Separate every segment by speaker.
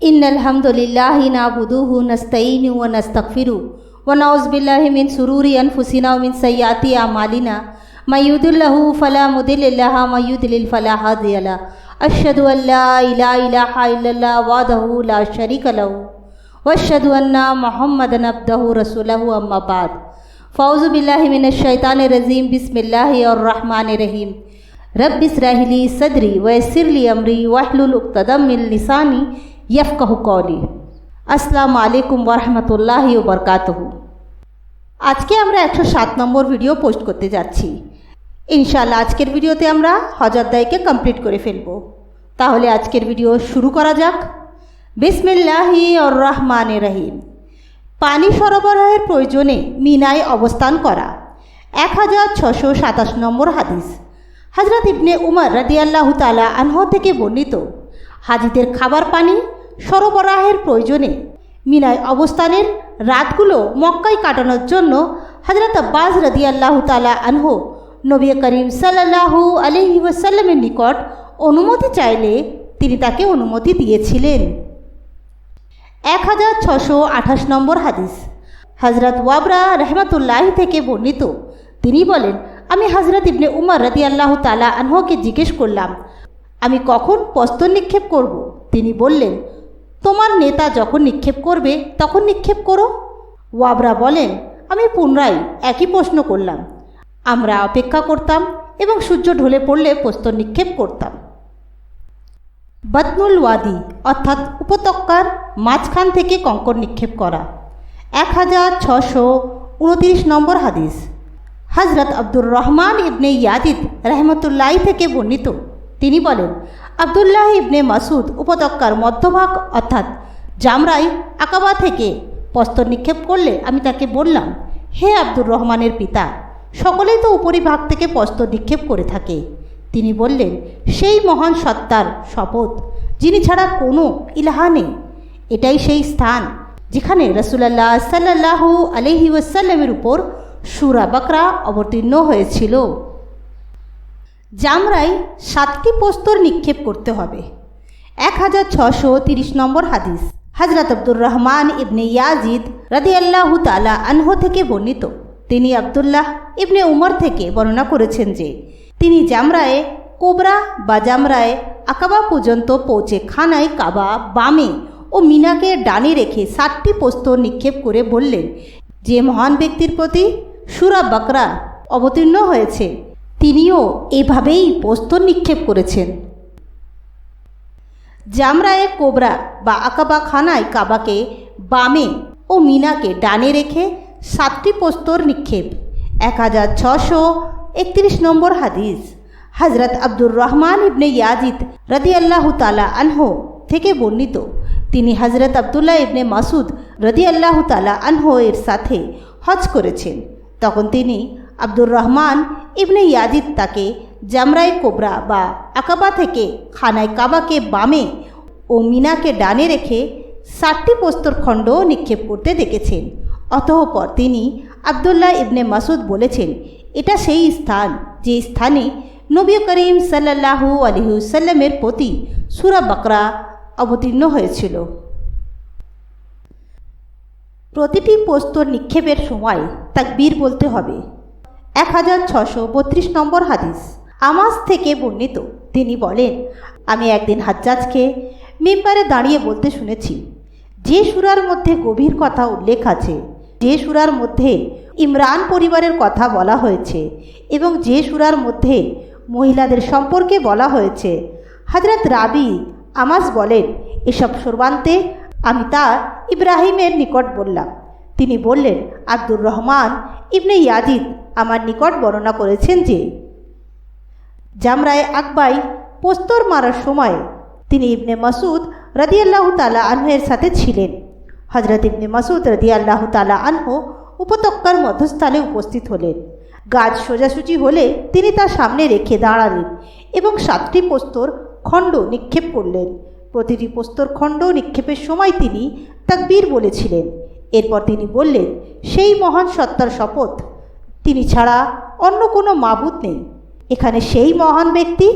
Speaker 1: इन्नल हम्दुलिल्लाहि नअबुदुहु नस्तईनु व नस्तगफिरु व नऊज़ु बिल्लाहि मिन शुरूरि अनफुसिना व मिन सय्याति अमालिना मय युहदिल्लिहु फला मुदिल्ल लहु व मय युद्लिल फला हादिय लहु अशहदु अल्ला इलाहा इल्लल्लाह वहदहु ला शरीका लहु व अशहदु अन्ना मुहम्मदन अब्दुहु रसूलुहु अम्मा बाद फ़ौज़ु बिल्लाहि मिनश शैतानिर रजीम बिस्मिल्लाहिर रहमानिर रहीम रब्बि इश्रह ली सदरी व यस्सिर ली अमरी वहलुल उक़्दतम मिन लिसानी यफ़क़हु कौली। अस्सलामु आलैकुम वरहमतुल्लाहि व बरकातुहू। আজকে আমরা 107 নম্বর ভিডিও পোস্ট করতে যাচ্ছি। ইনশাআল্লাহ আজকের ভিডিওতে আমরা হজ আদায়কে কমপ্লিট করে ফেলব। তাহলে আজকের ভিডিও শুরু করা যাক। বিসমিল্লাহির রহমানির রহিম। পানি সরবরাহের প্রয়োজনে মিনায় অবস্থান করা। 1627 নম্বর হাদিস। হযরত ইবনে উমর রাদিয়াল্লাহু তাআলা আনহু থেকে বর্ণিত, হাজিদের খাবার পানি সরবরাহের প্রয়োজনে মিনায় অবস্থানের রাতগুলো মক্কায় কাটানোর জন্য হযরত আব্বাস রাদিয়াল্লাহু তাআলা আনহু নবী করিম সাল্লাল্লাহু আলাইহি ওয়াসাল্লামের নিকট অনুমতি চাইলে তিনি তাকে অনুমতি দিয়েছিলেন। 1628 নম্বর হাদিস। হযরত ওয়াবরা রাহমাতুল্লাহি থেকে বর্ণিত, তিনি বলেন, আমি হযরত ইবনে উমর রাদিয়াল্লাহু তাআলা আনহুকে জিজ্ঞেস করলাম, আমি কখন প্রস্তর নিক্ষেপ করব? তিনি বললেন, তোমার নেতা যখন নিক্ষেপ করবে তখন নিক্ষেপ করো। ওয়াবরা বলেন, আমি পুনরায় একই প্রশ্ন করলাম। আমরা অপেক্ষা করতাম এবং সূর্য ঢলে পড়লে প্রস্তর নিক্ষেপ করতাম। বাতনুল ওয়াদি অর্থাৎ উপত্যকার মাঝখান থেকে কঙ্কর নিক্ষেপ করা। 1629 নম্বর হাদিস। হযরত আব্দুর রহমান ইবনে ইয়াজিদ রহমতুল্লাহি থেকে বর্ণিত, তিনি বলেন, আবদুল্লাহ ইবনে মাসুদ উপত্যকার মধ্যভাগ অর্থাৎ জামরাই আকাবা থেকে প্রস্তর নিক্ষেপ করলে আমি তাকে বললাম, হে আব্দুর রহমানের পিতা, সকলেই তো উপরিভাগ থেকে প্রস্তর নিক্ষেপ করে থাকে। তিনি বললেন, সেই মহান সত্তার শপথ যিনি ছাড়া কোনো ইলাহা নেই, এটাই সেই স্থান যেখানে রাসূলুল্লাহ সাল্লাল্লাহু আলাইহি ওয়াসাল্লামের উপর সূরা বাকরা অবতীর্ণ হয়েছিল। জামরায় 7টি প্রস্তর নিক্ষেপ করতে হবে। 1630 নম্বর হাদিস। হযরত আব্দুর রহমান ইবনে ইয়াজিদ রাদিয়াল্লাহু তাআলা আনহু থেকে বর্ণিত, তিনি আব্দুল্লাহ ইবনে উমর থেকে বর্ণনা করেছেন যে তিনি জামরায়ে কোবরা বা জামরায়ে আকাবা পর্যন্ত পৌঁছে খানায় কাবা বামে ও মিনাকে ডানে রেখে 7টি প্রস্তর নিক্ষেপ করে বললেন, যে মহান ব্যক্তির প্রতি সূরা বাকরা অবতীর্ণ হয়েছে তিনিও এভাবেই প্রস্তর নিক্ষেপ করেছেন। জামরায়ে কোবরা বা আকাবা খানায় কাবাকে বামে ও মিনাকে ডানে রেখে 7টি প্রস্তর নিক্ষেপ। 1631 নম্বর হাদিস। হযরত আব্দুর রহমান ইবনে ইয়াজিদ রাদিয়াল্লাহু তাআলা আনহু থেকে বর্ণিত, তিনি হযরত আব্দুল্লাহ ইবনে মাসুদ রাদিয়াল্লাহু তাআলা আনহু এর সাথে হজ করেছেন। তখন তিনি আব্দুর রহমান ইবনে ইয়াজিদ তাকে জামরায়ে কোবরা বা আকাবা থেকে খানায় কাবাকে বামে ও মিনাকে ডানে রেখে 7টি প্রস্তর খণ্ড নিক্ষেপ করতে দেখেছেন। অতঃপর তিনি আব্দুল্লাহ ইবনে মাসুদ বলেছেন, এটা সেই স্থান যে স্থানে নবী করিম সাল্লাল্লাহু আলাইহি ওয়াসাল্লামের প্রতি সূরা বাকরা অবতীর্ণ হয়েছিল। প্রতিটি প্রস্তর নিক্ষেপের সময় তাকবীর বলতে হবে। 1632 নম্বর হাদিস। আমাস থেকে বর্ণিত, তিনি বলেন, আমি একদিন হাজ্জাজকে মিম্বারে দাঁড়িয়ে বলতে শুনেছি, যে সূরার মধ্যে গভীর কথা উল্লেখ আছে, যে সূরার মধ্যে ইমরান পরিবারের কথা বলা হয়েছে এবং যে সূরার মধ্যে মহিলাদের সম্পর্কে বলা হয়েছে, হযরত রাবি আমাস বলেন, এসব সর্বান্তে আমি তা ইব্রাহিমের নিকট বললাম। তিনি বললেন, আব্দুর রহমান ইবনে ইয়াজিদ আমার নিকট বর্ণনা করেছেন যে জামরায়ে আকবায় প্রস্তর মারার সময় তিনি ইবনে মাসুদ রাদিয়াল্লাহু তাআলা আনহুর সাথে ছিলেন। হযরত ইবনে মাসুদ রাদিয়াল্লাহু তাআলা আনহু উপত্যকার মধ্যস্থানে উপস্থিত হলেন। গাছ সোজাসুজি হলে তিনি তার সামনে রেখে দাঁড়ালেন এবং 7টি প্রস্তর খণ্ড নিক্ষেপ করলেন। প্রতিটি প্রস্তর খণ্ড নিক্ষেপের সময় তিনি তাকবীর বলেছিলেন। এরপর তিনি বললেন, সেই মহান সত্তার শপথ, তিনি ছাড়া অন্য কোনো মাবুদ নেই। এখানে সেই মহান ব্যক্তি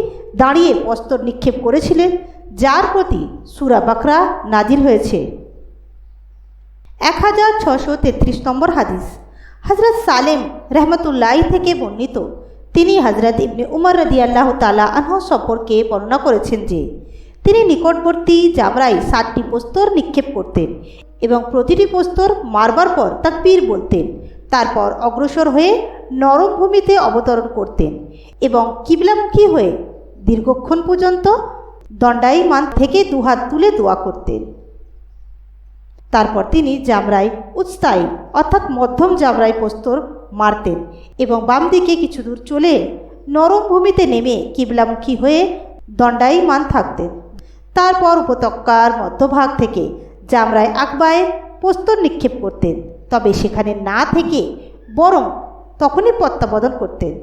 Speaker 1: দাঁড়িয়ে প্রস্তর নিক্ষেপ করেছিলেন যার প্রতি সূরা বাকরা নাজিল হয়েছে। 1633 নম্বর হাদিস। হযরত সালেম রহমতুল্লাহ থেকে বর্ণিত, তিনি হযরত ইবনে উমর রাদিয়াল্লাহু তাআলা আনহু সম্পর্কে বর্ণনা করেছেন যে তিনি নিকটবর্তী জামরায় 7টি প্রস্তর নিক্ষেপ করতেন এবং প্রতিটি প্রস্তর মারবার পর তাকবীর বলতেন। তারপর অগ্রসর হয়ে নরম ভূমিতে অবতরণ করতেন এবং কিবলামুখী হয়ে দীর্ঘক্ষণ পর্যন্ত দণ্ডায়মান থেকে দুহাত তুলে দোয়া করতেন। তারপর তিনি জামরায় উস্তাই অর্থাৎ মধ্যম জামরায় প্রস্তর মারতেন এবং বাম দিকে কিছু দূর চলে নরম ভূমিতে নেমে কিবলামুখী হয়ে দণ্ডায়মান থাকতেন। তারপর উপত্যকার মধ্যভাগ থেকে জামরায় আকবায় প্রস্তর নিক্ষেপ করতেন, তবে সেখানে না থেকে বরং তখনই প্রত্যাবর্তন করতেন।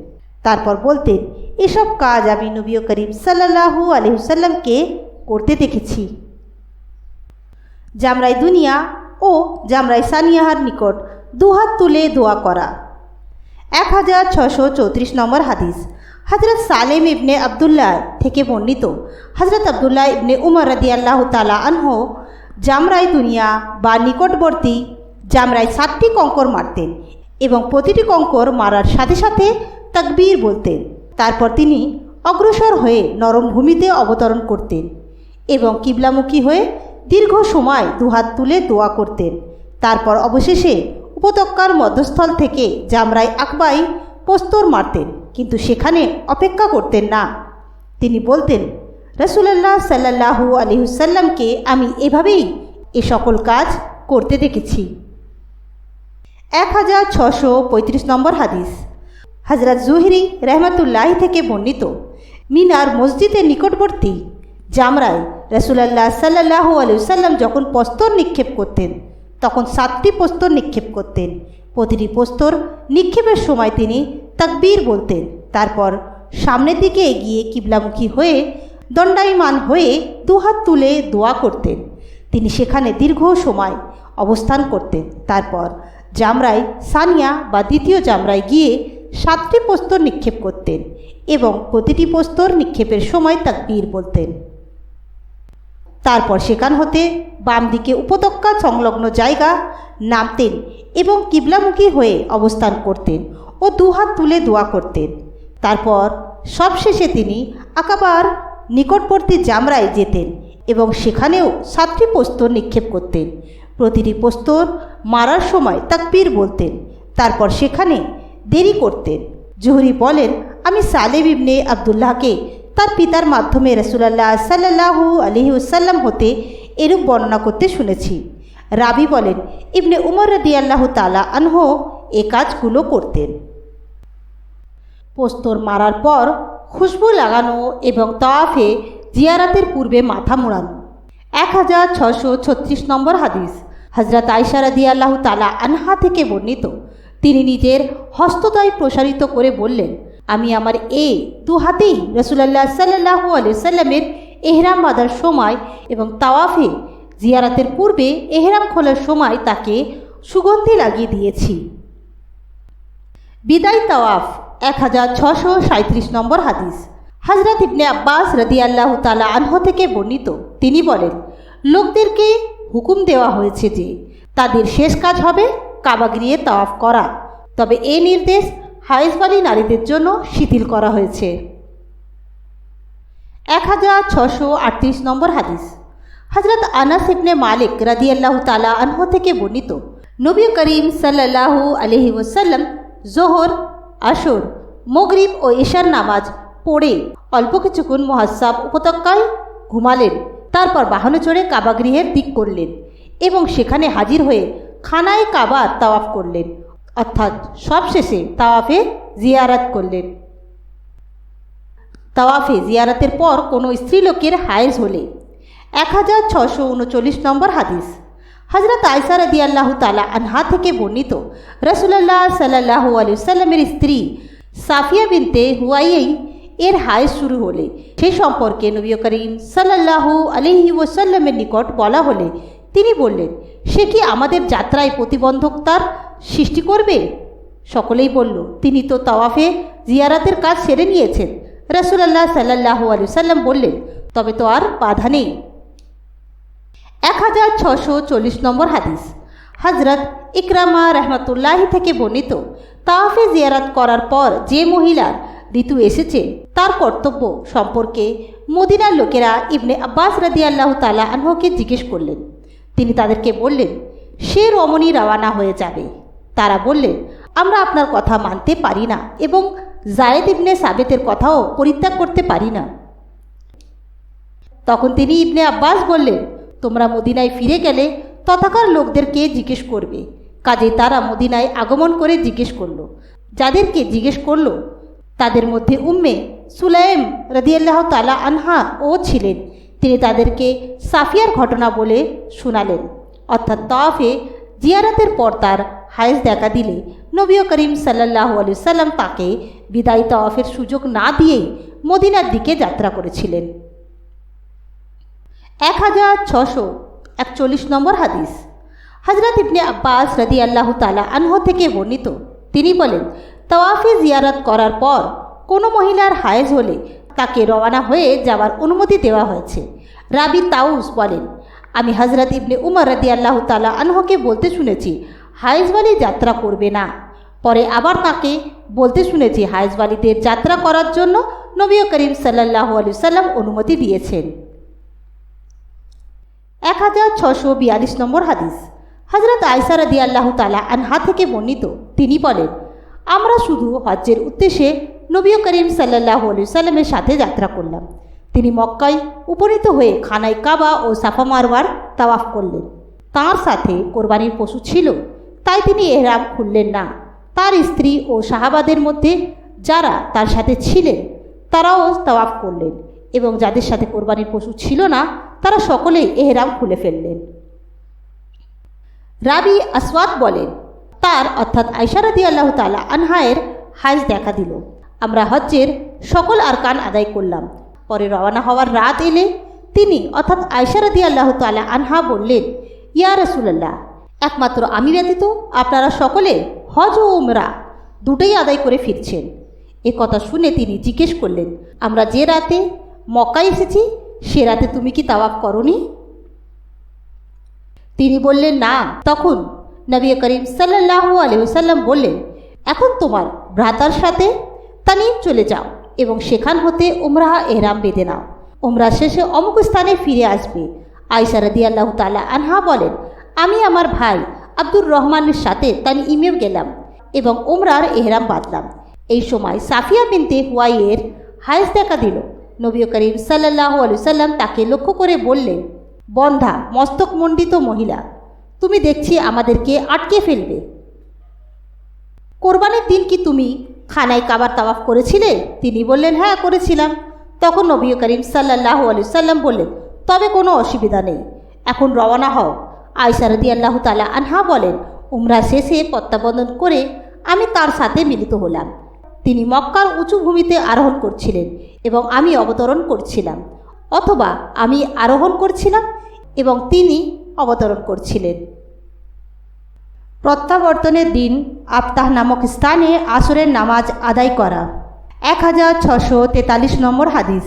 Speaker 1: তারপর বলতেন, এসব কাজ আমি নবী করিম সাল্লাল্লাহু আলাইহি ওয়াসাল্লামকে করতে দেখেছি। জামরাই দুনিয়া ও জামরাই সানিয়াহার নিকট দুহাত তুলে দোয়া করা। 1634 নম্বর হাদিস। হযরত সালেম ইবনে আবদুল্লাহ থেকে বর্ণিত, হযরত আবদুল্লাহ ইবনে উমর রাদিয়াল্লাহু তাআলা আনহু জামরাই দুনিয়া বা নিকটবর্তী জামরায় 7টি কঙ্কর মারতেন এবং প্রতিটি কঙ্কর মারার সাথে সাথে তাকবীর বলতেন। তারপর তিনি অগ্রসর হয়ে নরম ভূমিতে অবতরণ করতেন এবং কিবলামুখী হয়ে দীর্ঘ সময় দুহাত তুলে দোয়া করতেন। তারপর অবশেষে উপত্যকার মধ্যস্থল থেকে জামরায় আকবায় প্রস্তর মারতেন, কিন্তু সেখানে অপেক্ষা করতেন না। তিনি বলতেন, রাসূলুল্লাহ সাল্লাল্লাহু আলাইহি ওয়াসাল্লামকে আমি এভাবেই এ সকল কাজ করতে দেখেছি। 1635 নম্বর হাদিস। হযরত জুহরি রহমতুল্লাহ থেকে বর্ণিত, মিনার মসজিদের নিকটবর্তী জামরায় রাসূলুল্লাহ সাল্লাল্লাহু আলাইহি ওয়াসাল্লাম যখন প্রস্তর নিক্ষেপ করতেন তখন 7টি প্রস্তর নিক্ষেপ করতেন। প্রতিটি প্রস্তর নিক্ষেপের সময় তিনি তাকবীর বলতেন। তারপর সামনের দিকে এগিয়ে কিবলামুখী হয়ে দণ্ডায়মান হয়ে দুহাত তুলে দোয়া করতেন। তিনি সেখানে দীর্ঘ সময় অবস্থান করতেন। তারপর জামরায় সানিয়া বা দ্বিতীয় জামরায় গিয়ে 7টি প্রস্তর নিক্ষেপ করতেন এবং প্রতিটি প্রস্তর নিক্ষেপের সময় তাকবীর বলতেন। তারপর সেখান হতে বাম দিকে উপত্যকা সংলগ্ন জায়গা নামতেন এবং কিবলামুখী হয়ে অবস্থান করতেন ও দুহাত তুলে দোয়া করতেন। তারপর সবশেষে তিনি আকাবার নিকটবর্তী জামরায় যেতেন এবং সেখানেও 7টি প্রস্তর নিক্ষেপ করতেন। প্রতিটি প্রস্তর মারার সময় তাকবীর বলতেন। তারপর সেখানে দেরি করতেন। জুহরি বলেন, আমি সালেম ইবনে আবদুল্লাহকে তার পিতার মাধ্যমে রাসূলুল্লাহ সাল্লাল্লাহু আলাইহি ওয়াসাল্লাম হতে এরূপ বর্ণনা করতে শুনেছি। রাবি বলেন, ইবনে উমর রাদিয়াল্লাহু তাআলা আনহু এ কাজগুলো করতেন। প্রস্তর মারার পর খুশবু লাগানো এবং তাওয়াফে জিয়ারাতের পূর্বে মাথা মোড়ানো। 1636 নম্বর হাদিস। হযরত আয়েশা রাদিয়াল্লাহু তাআলা আনহা থেকে বর্ণিত, তিনি নিজের হস্তদ্বয় প্রসারিত করে বললেন, আমি আমার দু হাতেই রাসূলুল্লাহ সাল্লাল্লাহু আলাইহি ওয়াসাল্লামের এহরাম বাঁধার সময় এবং তাওয়াফে জিয়ারাতের পূর্বে এহরাম খোলার সময় তাকে সুগন্ধি লাগিয়ে দিয়েছি। বিদায় তাওয়াফ। 1637 নম্বর হাদিস। হযরত ইবনে আব্বাস রাদিয়াল্লাহু তাআলা আনহু থেকে বর্ণিত, তিনি বলেন, লোকদেরকে হুকুম দেওয়া হয়েছে যে তাদের শেষ কাজ হবে কাবা গৃহে তাওয়াফ করা, তবে এই নির্দেশ হায়েজবালী নারীদের জন্য শিথিল করা হয়েছে। 1638 নম্বর হাদিস। হযরত আনাস ইবনে মালিক রাদিয়াল্লাহু তাআলা আনহু থেকে বর্ণিত, নবী করিম সাল্লাল্লাহু আলাইহি ওয়াসাল্লাম জোহর, আসর, মাগরিব ও ইশার নামাজ পড়ে অল্প কিছুক্ষণ মুহাসসাব উপত্যকায় ঘুমালেন। তারপর বাহনে চড়ে কাবা গৃহের দিক করলেন এবং সেখানে হাজির হয়ে খানায় কাবা তাওয়াফ করলেন, অর্থাৎ সবশেষে তাওয়াফে জিয়ারাত করলেন। তাওয়াফে জিয়ারাতের পর কোনো স্ত্রীলোকের হায়েজ হলে। 1639 নম্বর হাদিস। হযরত আয়েশা রাদিয়াল্লাহু তাআলা আনহা থেকে বর্ণিত, রাসূলুল্লাহ সাল্লাল্লাহু আলাইহি ওয়াসাল্লামের স্ত্রী সাফিয়া বিনতে হুয়াই এর হায়েজ শুরু হলে সেই সম্পর্কে নবী করিম সাল্লাল্লাহু আলাইহি ওয়াসাল্লামের নিকট বলা হলে তিনি বললেন, সে কি আমাদের যাত্রায় প্রতিবন্ধকতার সৃষ্টি করবে? সকলেই বলল, তিনি তো তাওয়াফে জিয়ারাতের কাজ সেরে নিয়েছেন। রাসূলুল্লাহ সাল্লাল্লাহু আলাইহি ওয়াসাল্লাম বললেন, তবে তো আর বাধা নেই। 1640 নম্বর হাদিস। হজরত ইকরামা রহমতুল্লাহি থেকে বর্ণিত, তাওয়াফে জিয়ারত করার পর যে মহিলার ঋতু এসেছে তার কর্তব্য সম্পর্কে মদিনার লোকেরা ইবনে আব্বাস রাদিয়াল্লাহু তাআলা আনহুকে জিজ্ঞেস করলেন। তিনি তাদেরকে বললেন, সে রমণী রওয়ানা হয়ে যাবে। তারা বললেন, আমরা আপনার কথা মানতে পারি না এবং জায়েদ ইবনে সাবেতের কথাও পরিত্যাগ করতে পারি না। তখন তিনি ইবনে আব্বাস বললেন, তোমরা মদিনায় ফিরে গেলে তথাকার লোকদেরকে জিজ্ঞেস করবে। কাজেই তারা মদিনায় আগমন করে জিজ্ঞেস করলো। যাদেরকে জিজ্ঞেস করলো তাদের মধ্যে উম্মে সুলাইম রাদিয়াল্লাহু তাআলা আনহা ও ছিলেন। তিনি তাদেরকে সাফিয়ার ঘটনা বলে শোনালেন, অর্থাৎ তাওয়াফে জিয়ারতের পর তার হায়েজ দেখা দিলে নবী করিম সাল্লাল্লাহু আলাইহি ওয়াসাল্লাম তাকে বিদায়ী তাওয়াফের সুযোগ না দিয়েই মদিনার দিকে যাত্রা করেছিলেন। 1641 নম্বর হাদিস। হজরত ইবনে আব্বাস রাদিয়াল্লাহু তাআলা আনহু থেকে বর্ণিত, তিনি বলেন, তাওয়াফে জিয়ারত করার পর কোনো মহিলার হায়েজ হলে তাকে রওনা হয়ে যাওয়ার অনুমতি দেওয়া হয়েছে। রাবি তাউস বলেন, আমি হজরত ইবনে উমর রাদিয়াল্লাহু তাআলা আনহুকে বলতে শুনেছি হায়েজওয়ালি যাত্রা করবে না। পরে আবার তাকে বলতে শুনেছি হায়েজওয়ালিদের যাত্রা করার জন্য নবী করিম সাল্লাল্লাহু আলাইহি ওয়াসাল্লাম অনুমতি দিয়েছেন। 1642 নম্বর হাদিস। হজরত আয়েশা রাদিয়াল্লাহু তাআলা আনহা থেকে বর্ণিত, তিনি বলেন, আমরা শুধু হজ্জের উদ্দেশ্যে নবী করিম সাল্লাল্লাহু আলাইহি ওয়াসাল্লামের সাথে যাত্রা করলাম। তিনি মক্কায় উপনীত হয়ে খানায় কাবা ও সাফা মারওয়ার তাওয়াফ করলেন। তাঁর সাথে কোরবানির পশু ছিল, তাই তিনি এহরাম খুললেন না। তার স্ত্রী ও সাহাবাদের মধ্যে যারা তার সাথে ছিলেন তারাও তাওয়াফ করলেন এবং যাদের সাথে কোরবানির পশু ছিল না তারা সকলেই এহরাম খুলে ফেললেন। রাবি আসওয়াদ বলেন, তার অর্থাৎ আয়েশা রাদিয়াল্লাহু তাআলা আনহায়ের হায়েজ দেখা দিল। আমরা হজ্জের সকল আরকান আদায় করলাম। পরে রওনা হওয়ার রাত এলে তিনি অর্থাৎ আয়েশা রাদিয়াল্লাহু তাআলা আনহা বললেন, ইয়া রাসূলুল্লাহ, একমাত্র আমি ব্যতীত আপনারা সকলে হজ ও উমরা দুটোই আদায় করে ফিরছেন। এ কথা শুনে তিনি জিজ্ঞেস করলেন, আমরা যে রাতে মক্কায় এসেছি সে রাতে তুমি কি তাওয়াফ করনি? তিনি বললেন, না। তখন নবী করিম সাল্লাল্লাহু আলাইহি ওয়াসাল্লাম বললেন, এখন তোমার ভ্রাতার সাথে তানিম চলে যাও এবং সেখান হতে উমরাহ এহরাম বেঁধে নাও। উমরা শেষে অমুক স্থানে ফিরে আসবে। আয়েশা রাদিয়াল্লাহু তাআলা আনহা বলেন, আমি আমার ভাই আব্দুর রহমানের সাথে তানঈমে গেলাম এবং উমরার এহরাম বাঁধলাম। এই সময় সাফিয়া বিনতে হুয়াইয়ের হায়েজ দেখা দিল। নবী করিম সাল্লাল্লাহু আলাইহি ওয়াসাল্লাম তাকে লক্ষ্য করে বললেন, বন্ধা মস্তক মণ্ডিত মহিলা, তুমি দেখছি আমাদেরকে আটকে ফেলবে। কোরবানির দিন কি তুমি খানায় কাবার তাওয়াফ করেছিলে? তিনি বললেন, হ্যাঁ করেছিলাম। তখন নবী করিম সাল্লাল্লাহু আলাইহি ওয়াসাল্লাম বললেন, তবে কোনো অসুবিধা নেই, এখন রওনা হও। আয়েশা রাদিয়াল্লাহু তাআলা আনহা বলেন, উমরা শেষে প্রত্যাবর্তন করে আমি তার সাথে মিলিত হলাম। তিনি মক্কার উঁচু ভূমিতে আরোহণ করছিলেন এবং আমি অবতরণ করছিলাম, অথবা আমি আরোহণ করছিলাম এবং তিনি অবতরণ করছিলেন। প্রত্যাবর্তনের দিন আফতাহ নামক স্থানে আসরের নামাজ আদায় করা। 1643 নম্বর হাদিস।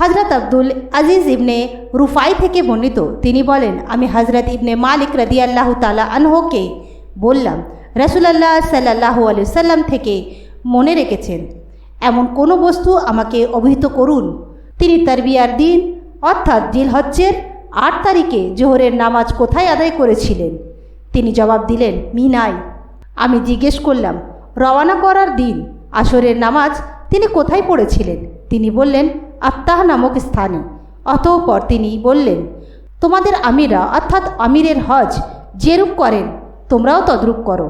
Speaker 1: হজরত আব্দুল আজিজ ইবনে রুফাই থেকে বর্ণিত, তিনি বলেন, আমি হজরত ইবনে মালিক রাদিয়াল্লাহু তাআলা আনহুকে বললাম, রাসূলুল্লাহ সাল্লাল্লাহু আলাইহি ওয়াসাল্লাম থেকে মনে রেখেছেন এমন কোনো বস্তু আমাকে অবহিত করুন। তিনি তারবিয়ার দিন অর্থাৎ জিলহজ্জের 8 তারিখে জোহরের নামাজ কোথায় আদায় করেছিলেন? তিনি জবাব দিলেন, মিনায়। আমি জিজ্ঞেস করলাম, রওয়ানা করার দিন আসরের নামাজ তিনি কোথায় পড়েছিলেন? তিনি বললেন, আফতাহ নামক স্থানে। অতঃপর তিনি বললেন, তোমাদের আমিরা অর্থাৎ আমিরের হজ যেরূপ করেন তোমরাও তদ্রূপ করো।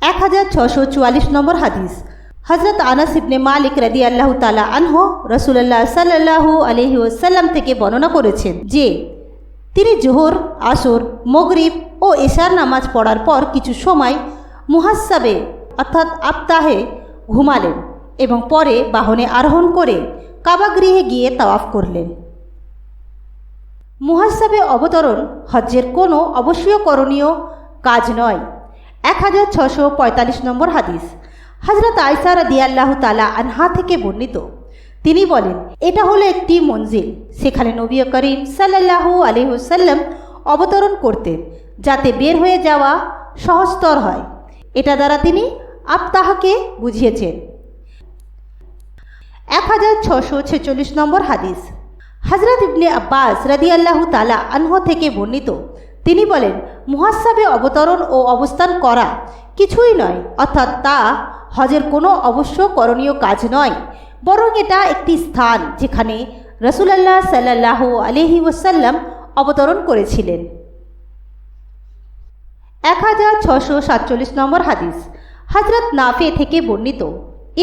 Speaker 1: 1644 নম্বর হাদিস। হজরত আনাস ইবনে মালিক রাদিয়াল্লাহু তাআলা আনহু রাসূলুল্লাহ সাল্লাল্লাহু আলাইহি ওয়াসাল্লাম থেকে বর্ণনা করেছেন যে তিনি জোহর, আসর, মাগরিব ও এশার নামাজ পড়ার পর কিছু সময় মুহাসসাবে অর্থাৎ আফতাহে ঘুমালেন এবং পরে বাহনে আরোহণ করে কাবাগৃহে গিয়ে তাওয়াফ করলেন। মুহাসসাবে অবতরণ হজ্জের কোনো অবশ্যই করণীয় কাজ নয়। 1645 নম্বর হাদিস। হজরত আয়েশা রাদিয়াল্লাহু তাআলা আনহা থেকে বর্ণিত, তিনি বলেন, এটা হলো একটি মঞ্জিল, সেখানে নবী করিম সাল্লাল্লাহু আলাইহি ওয়াসাল্লাম অবতরণ করতেন যাতে বের হয়ে যাওয়া সহজতর হয়। এটা দ্বারা তিনি আবতাহকে বুঝিয়েছেন। 1646 নম্বর হাদিস। হযরত ইবনে আব্বাস রাদিয়াল্লাহু তাআলা আনহু থেকে বর্ণিত, তিনি বলেন, মুহাসসাবে অবতরণ ও অবস্থান করা কিছুই নয়, অর্থাৎ তা হজের কোনো অবশ্য করণীয় কাজ নয়, বরং এটা একটি স্থান যেখানে রাসূলুল্লাহ সাল্লাল্লাহু আলাইহি ওয়াসাল্লাম অবতরণ করেছিলেন। 1647 নম্বর হাদিস। হযরত নাফে থেকে বর্ণিত,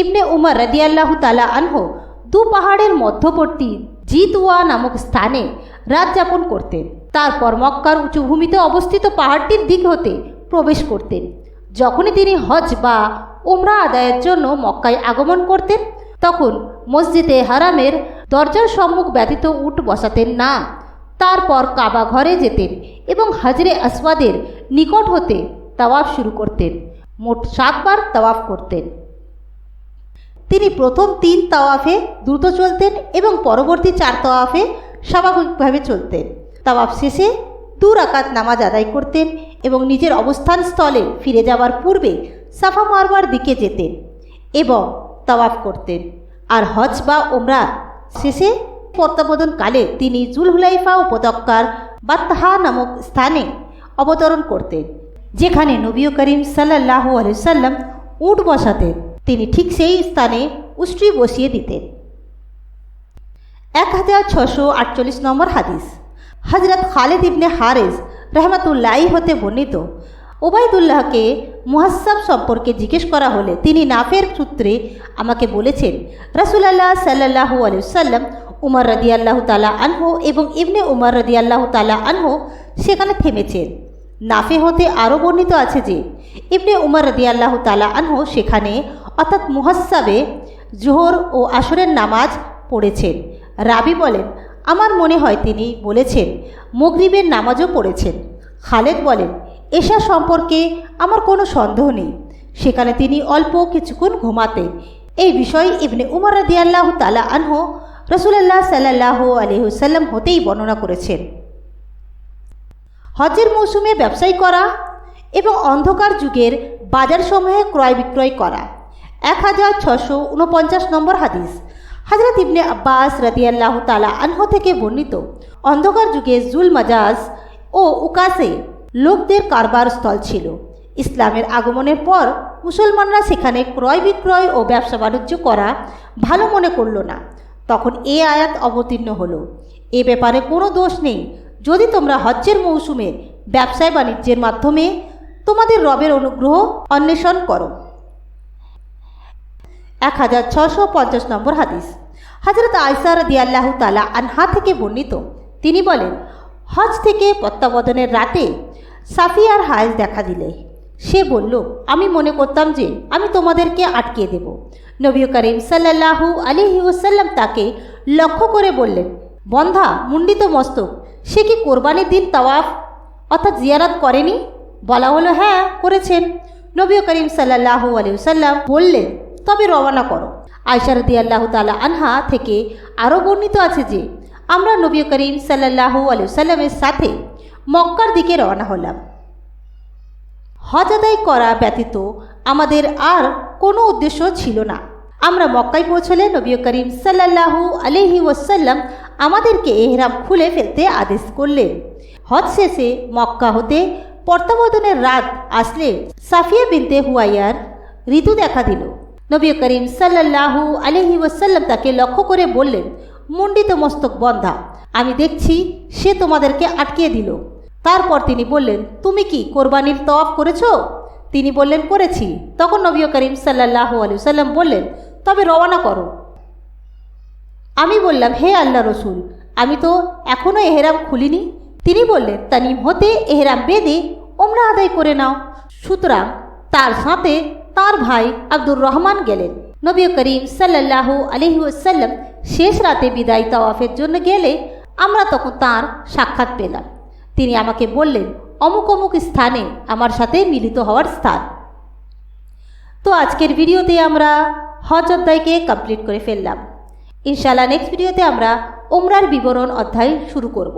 Speaker 1: ইবনে উমর রাদিয়াল্লাহু তাআলা আনহু দু পাহাড়ের মধ্যবর্তী জিতওয়া নামক স্থানে রাত যাপন করতেন। তারপর মক্কার উঁচু ভূমিতে অবস্থিত পাহাড়টির দিক হতে প্রবেশ করতেন। যখনই তিনি হজ বা উমরা আদায়ের জন্য মক্কায় আগমন করতেন, তখন মসজিদে হারামের দরজার সম্মুখ ব্যতীত উট বসাতেন না। তারপর কাবা ঘরে যেতেন এবং হাজরে আসওয়াদের নিকট হতে তাওয়াফ শুরু করতেন। মোট 7 বার তাওয়াফ করতেন। তিনি প্রথম 3 তাওয়াফে দ্রুত চলতেন এবং পরবর্তী 4 তাওয়াফে স্বাভাবিকভাবে চলতেন। তাওয়াফ শেষে 2 রাকাত নামাজ আদায় করতেন এবং নিজের অবস্থান স্থলে ফিরে যাওয়ার পূর্বে সাফা মারওয়ার দিকে যেতেন এবং তাওয়াফ করতেন। আর হজ বা উমরা শেষে প্রত্যাবর্তনকালে তিনি জুলহুলাইফা উপত্যকার বাত্তাহা নামক স্থানে অবতরণ করতেন, যেখানে নবী করিম সাল্লাল্লাহু আলাইহি ওয়াসাল্লাম উট বসাতেন। তিনি ঠিক সেই স্থানে উষ্ট্রি বসিয়ে দিতেন। 1648 নম্বর হাদিস। হযরত খালিদ ইবনে হারিস রাহমাতুল্লাহি হতে বর্ণিত, ওবায়দুল্লাহকে মুহাসসাব সম্পর্কে জিজ্ঞেস করা হলে তিনি নাফের সূত্রে আমাকে বলেছেন, রাসূলুল্লাহ সাল্লাল্লাহু আলাইহি ওয়াসাল্লাম, উমর রাদিয়াল্লাহু তাআলা আনহু এবং ইবনে উমর রাদিয়াল্লাহু তাআলা আনহু সেখানে থেমেছেন। নাফে হতে আরও বর্ণিত আছে যে ইবনে উমর রাদিয়াল্লাহু তাআলা আনহু সেখানে অর্থাৎ মুহাসসাবে জোহর ও আসরের নামাজ পড়েছেন। রাবি বলেন, আমার মনে হয় তিনি বলেছেন মাগরিবের নামাজও পড়েছেন। খালেদ বলেন, এশা সম্পর্কে আমার কোনো সন্দেহ নেই, সেখানে তিনি অল্প কিছুক্ষণ ঘুমাতেন। এই বিষয়ে ইবনে উমর রাদিয়াল্লাহু তাআলা আনহু রাসূলুল্লাহ সাল্লাল্লাহু আলাইহি ওয়াসাল্লাম হতেই বর্ণনা করেছেন। হজের মৌসুমে ব্যবসায়ী করা এবং অন্ধকার যুগের বাজার সমূহে ক্রয় বিক্রয় করা। 1649 নম্বর হাদিস। হযরত ইবনে আব্বাস রাদিয়াল্লাহু তাআলা আনহু থেকে বর্ণিত, অন্ধকার যুগে জুল মাজাজ ও উকাসে লোকদের কারবার স্থল ছিল। ইসলামের আগমনের পর মুসলমানরা সেখানে ক্রয় বিক্রয় ও ব্যবসা বাণিজ্য করা ভালো মনে করল না। তখন এই আয়াত অবতীর্ণ হলো, এ ব্যাপারে কোনো দোষ নেই যদি তোমরা হজ্জের মৌসুমে ব্যবসায় বাণিজ্যের মাধ্যমে তোমাদের রবের অনুগ্রহ অন্বেষণ করো। 1650 নম্বর হাদিস। হযরত আয়েশা রাদিয়াল্লাহু তাআলা আনহা থেকে বর্ণিত, তিনি বলেন, হজ থেকে প্রত্যাবর্তনের রাতে সাফিয়ার হায়েজ দেখা দিলে সে বলল, আমি মনে করতাম যে আমি তোমাদেরকে আটকিয়ে দেব। নবী করিম সাল্লাল্লাহু আলাইহি ওয়াসাল্লাম তাকে লক্ষ্য করে বললেন, বন্ধা মুন্ডিত মস্তক, সে কি কোরবানির দিন তাওয়াফ অর্থাৎ জিয়ারত করেনি? বলা হলো, হ্যাঁ করেছেন। নবী করিম সাল্লাল্লাহু আলাইহি ওয়াসাল্লাম বললেন, তবে রওনা করো। আয়েশা রাদিয়াল্লাহু তাআলা আনহা থেকে আরও বর্ণিত আছে যে আমরা নবী করিম সাল্লাল্লাহু আলাইহি ওয়াসাল্লামের সাথে মক্কার দিকে রওনা হলাম। হজ আদায় করা ব্যতীত আমাদের আর কোনো উদ্দেশ্য ছিল না। আমরা মক্কায় পৌঁছলে নবী করিম সাল্লাল্লাহু আলাইহি ওয়াসাল্লাম আমাদেরকে এহরাম খুলে ফেলতে আদেশ করলেন। হজ শেষে মক্কা হতে প্রত্যাবর্তনের রাত আসলে সাফিয়া বিনতে হুয়াইয়ার ঋতু দেখা দিল। নবী করিম সাল্লাল্লাহু আলাইহি ওয়াসাল্লাম তাকে লক্ষ্য করে বললেন, মুন্ডিত মস্তক বন্ধা, আমি দেখছি সে তোমাদেরকে আটকিয়ে দিল। তারপর তিনি বললেন, তুমি কি কোরবানির তওয়াফ করেছো? তিনি বললেন, করেছি। তখন নবী করিম সাল্লাল্লাহু আলাইহি ওয়াসাল্লাম বললেন, তবে রওনা করো। আমি বললাম, হে আল্লাহ রসুল, আমি তো এখনও এহরাম খুলিনি। তিনি বললেন, তানিম হতে এহরাম বেঁধে উমরা আদায় করে নাও। সুতরাং তার সাথে তার ভাই আব্দুর রহমান গেলেন। নবী করিম সাল্লাল্লাহু আলাইহি ওয়াসাল্লাম শেষ রাতে বিদায় তাওয়াফের জন্য গেলে আমরা তখন তার সাক্ষাৎ পেলাম। তিনি আমাকে বললেন, অমুক অমুক স্থানে আমার সাথে মিলিত হওয়ার স্থান। তো আজকের ভিডিওতে আমরা হজ অধ্যায়কে কমপ্লিট করে ফেললাম। ইনশাআল্লাহ নেক্সট ভিডিওতে আমরা উমরার বিবরণ অধ্যায় শুরু করব।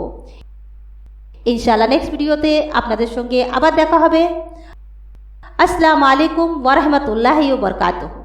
Speaker 1: ইনশাআল্লাহ নেক্সট ভিডিওতে আপনাদের সঙ্গে আবার দেখা হবে। আসসালামু আলাইকুম ওয়া রাহমাতুল্লাহি ওয়া বারাকাতুহু।